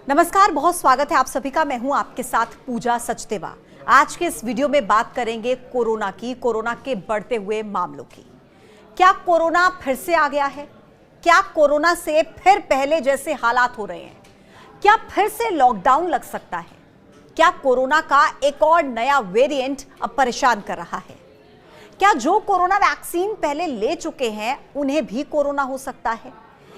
नमस्कार, बहुत स्वागत है आप सभी का। मैं हूं आपके साथ पूजा सचदेवा। आज के इस वीडियो में बात करेंगे कोरोना के बढ़ते हुए मामलों की। क्या कोरोना फिर से आ गया है? क्या कोरोना से फिर पहले जैसे हालात हो रहे हैं? क्या फिर से लॉकडाउन लग सकता है? क्या कोरोना का एक और नया वेरिएंट अब परेशान कर रहा है? क्या जो कोरोना वैक्सीन पहले ले चुके हैं उन्हें भी कोरोना हो सकता है?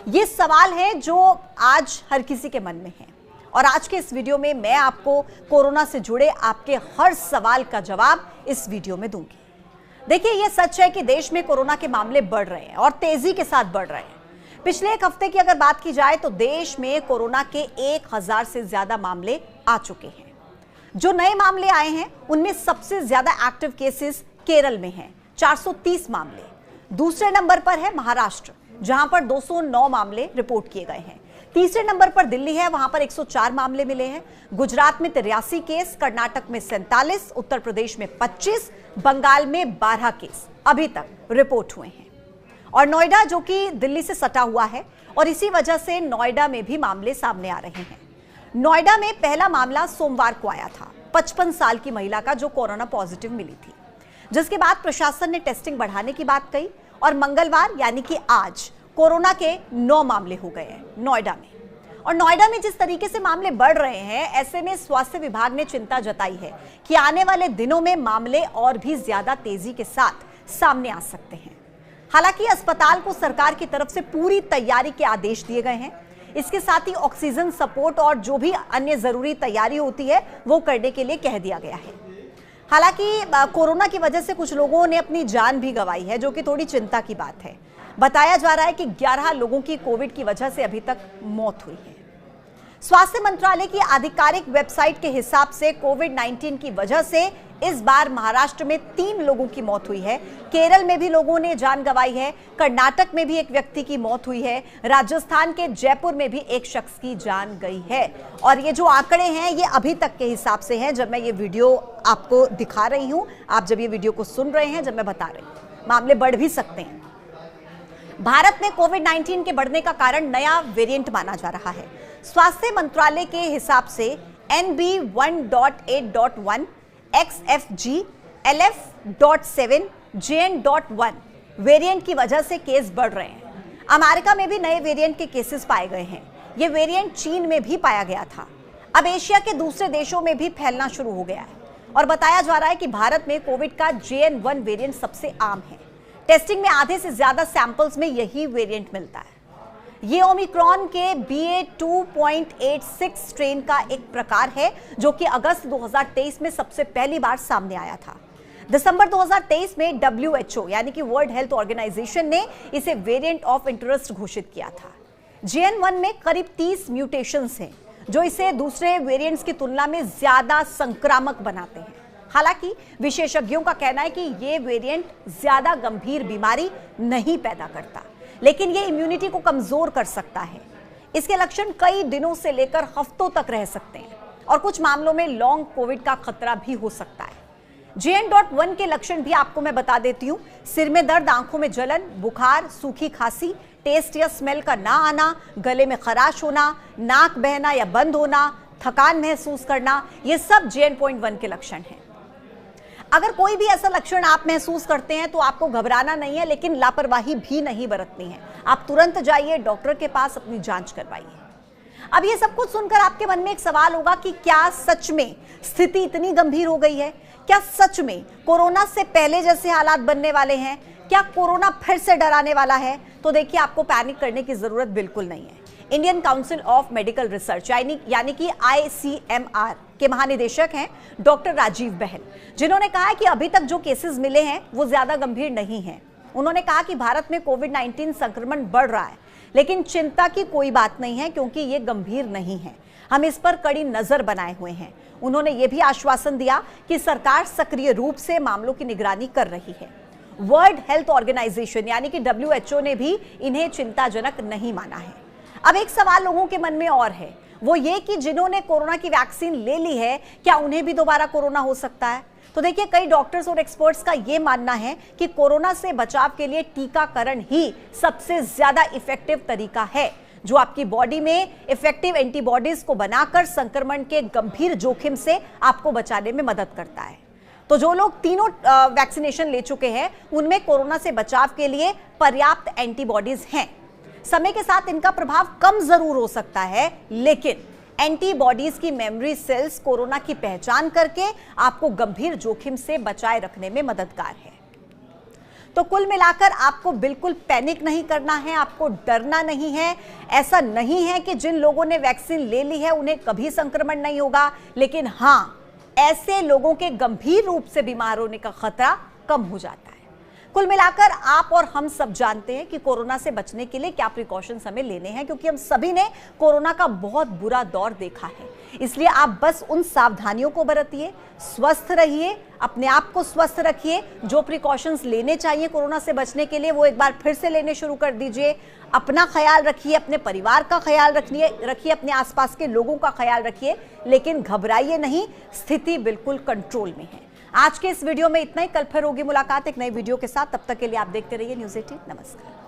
ये सवाल है जो आज हर किसी के मन में है और आज के इस वीडियो में मैं आपको कोरोना से जुड़े आपके हर सवाल का जवाब इस वीडियो में दूंगी। देखिए, ये सच है कि देश में कोरोना के मामले बढ़ रहे हैं और तेजी के साथ बढ़ रहे हैं। पिछले एक हफ्ते की अगर बात की जाए तो देश में कोरोना के 1000 से ज्यादा मामले आ चुके हैं। जो नए मामले आए हैं उनमें सबसे ज्यादा एक्टिव केसेस केरल में हैं, 430 मामले। दूसरे नंबर पर है महाराष्ट्र, जहां पर 209 मामले रिपोर्ट किए गए हैं। तीसरे नंबर पर दिल्ली है, वहां पर 104 मामले मिले हैं। गुजरात में 83 केस, कर्नाटक में 47, उत्तर प्रदेश में 25, बंगाल में 12 केस अभी तक रिपोर्ट हुए हैं। और नोएडा, जो कि दिल्ली से सटा हुआ है, और इसी वजह से नोएडा में भी मामले सामने आ रहे हैं। नोएडा में पहला मामला सोमवार को आया था, 55 साल की महिला का, जो कोरोना पॉजिटिव मिली थी, जिसके बाद प्रशासन ने टेस्टिंग बढ़ाने की बात कही और मंगलवार यानी कि आज कोरोना के 9 मामले हो गए हैं नोएडा में। और नोएडा में जिस तरीके से मामले बढ़ रहे हैं, ऐसे में स्वास्थ्य विभाग ने चिंता जताई है कि आने वाले दिनों में मामले और भी ज्यादा तेजी के साथ सामने आ सकते हैं। हालांकि अस्पताल को सरकार की तरफ से पूरी तैयारी के आदेश दिए गए हैं। इसके साथ ही ऑक्सीजन सपोर्ट और जो भी अन्य जरूरी तैयारी होती है वो करने के लिए कह दिया गया है। हालांकि कोरोना की वजह से कुछ लोगों ने अपनी जान भी गंवाई है, जो कि थोड़ी चिंता की बात है। बताया जा रहा है कि 11 लोगों की कोविड की वजह से अभी तक मौत हुई है। स्वास्थ्य मंत्रालय की आधिकारिक वेबसाइट के हिसाब से कोविड-19 की वजह से इस बार महाराष्ट्र में 3 लोगों की मौत हुई है। केरल में भी लोगों ने जान गंवाई है। कर्नाटक में भी एक व्यक्ति की मौत हुई है। राजस्थान के जयपुर में भी एक शख्स की जान गई है। और ये जो आंकड़े हैं ये अभी तक के हिसाब से हैं, जब मैं ये वीडियो आपको दिखा रही हूं, आप जब ये वीडियो को सुन रहे हैं, जब मैं बता रही हूं। मामले बढ़ भी सकते हैं। भारत में कोविड-19 के बढ़ने का कारण नया वेरिएंट माना जा रहा है। स्वास्थ्य मंत्रालय के हिसाब से NB1.8.1, XFG, LF.7, JN.1 variant की वजह से केस बढ़ रहे हैं। अमेरिका में भी नए वेरिएंट के केसेस पाए गए हैं। ये वेरिएंट चीन में भी पाया गया था। अब एशिया के दूसरे देशों में भी फैलना शुरू हो गया है और बताया जा रहा है कि भारत में कोविड का JN.1 वेरिएंट सबसे आम है। टेस्टिंग में आधे से ज्यादा सैंपल्स में यही वेरिएंट मिलता है। ये ओमिक्रॉन के BA.2.86 स्ट्रेन का एक प्रकार है, जो कि अगस्त 2023 में सबसे पहली बार सामने आया था। दिसंबर 2023 में WHO यानी कि वर्ल्ड हेल्थ ऑर्गेनाइजेशन ने इसे वेरिएंट ऑफ इंटरेस्ट घोषित किया था। JN.1 में करीब 30 म्यूटेशंस हैं, जो इसे दूसरे वेरिएंट्स की तुलना में ज्यादा संक्रामक बनाते हैं। हालांकि विशेषज्ञों का कहना है कि ये वेरिएंट ज्यादा गंभीर बीमारी नहीं पैदा करता, लेकिन ये इम्यूनिटी को कमजोर कर सकता है। इसके लक्षण कई दिनों से लेकर हफ्तों तक रह सकते हैं और कुछ मामलों में लॉन्ग कोविड का खतरा भी हो सकता है। JN.1 के लक्षण भी आपको मैं बता देती हूँ। सिर में दर्द, आंखों में जलन, बुखार, सूखी खांसी, टेस्ट या स्मेल का ना आना, गले में खराश होना, नाक बहना या बंद होना, थकान महसूस करना, ये सब JN.1 के लक्षण हैं। अगर कोई भी ऐसा लक्षण आप महसूस करते हैं तो आपको घबराना नहीं है, लेकिन लापरवाही भी नहीं बरतनी है। आप तुरंत जाइए डॉक्टर के पास, अपनी जांच करवाइए। अब ये सब कुछ सुनकर आपके मन में एक सवाल होगा कि क्या सच में स्थिति इतनी गंभीर हो गई है? क्या सच में कोरोना से पहले जैसे हालात बनने वाले हैं? क्या कोरोना फिर से डराने वाला है? तो देखिए, आपको पैनिक करने की जरूरत बिल्कुल नहीं है। Indian council of medical research यानी कि ICMR के महानिदेशक हैं डॉक्टर राजीव बहल, जिन्होंने कहा है कि अभी तक जो केसेस मिले हैं वो ज्यादा गंभीर नहीं हैं। उन्होंने कहा कि भारत में कोविड-19 संक्रमण बढ़ रहा है, लेकिन चिंता की कोई बात नहीं है, क्योंकि ये गंभीर नहीं है। हम इस पर कड़ी नजर बनाए हुए हैं। उन्होंने ये भी आश्वासन दिया कि सरकार सक्रिय रूप से मामलों की निगरानी कर रही है। वर्ल्ड हेल्थ ऑर्गेनाइजेशन यानी कि WHO ने भी इन्हें चिंताजनक नहीं माना है। अब एक सवाल लोगों के मन में और है, वो ये कि जिन्होंने कोरोना की वैक्सीन ले ली है, क्या उन्हें भी दोबारा कोरोना हो सकता है? तो देखिए, कई डॉक्टर्स और एक्सपर्ट्स का यह मानना है कि कोरोना से बचाव के लिए टीकाकरण ही सबसे ज्यादा इफेक्टिव तरीका है, जो आपकी बॉडी में इफेक्टिव एंटीबॉडीज को बनाकर संक्रमण के गंभीर जोखिम से आपको बचाने में मदद करता है। तो जो लोग तीनों वैक्सीनेशन ले चुके हैं उनमें कोरोना से बचाव के लिए पर्याप्त एंटीबॉडीज हैं। समय के साथ इनका प्रभाव कम जरूर हो सकता है, लेकिन एंटीबॉडीज की मेमोरी सेल्स कोरोना की पहचान करके आपको गंभीर जोखिम से बचाए रखने में मददगार है। तो कुल मिलाकर आपको बिल्कुल पैनिक नहीं करना है, आपको डरना नहीं है। ऐसा नहीं है कि जिन लोगों ने वैक्सीन ले ली है उन्हें कभी संक्रमण नहीं होगा, लेकिन हां, ऐसे लोगों के गंभीर रूप से बीमार होने का खतरा कम हो जाता है। कुल मिलाकर आप और हम सब जानते हैं कि कोरोना से बचने के लिए क्या प्रिकॉशंस हमें लेने हैं, क्योंकि हम सभी ने कोरोना का बहुत बुरा दौर देखा है। इसलिए आप बस उन सावधानियों को बरतिए, स्वस्थ रहिए, अपने आप को स्वस्थ रखिए। जो प्रिकॉशंस लेने चाहिए कोरोना से बचने के लिए वो एक बार फिर से लेने शुरू कर दीजिए। अपना ख्याल रखिए, अपने परिवार का ख्याल रखिए, अपने आसपास के लोगों का ख्याल रखिए, लेकिन घबराइए नहीं, स्थिति बिल्कुल कंट्रोल में है। आज के इस वीडियो में इतना ही। कल फिर होगी मुलाकात एक नई वीडियो के साथ। तब तक के लिए आप देखते रहिए न्यूज़ 18। नमस्कार।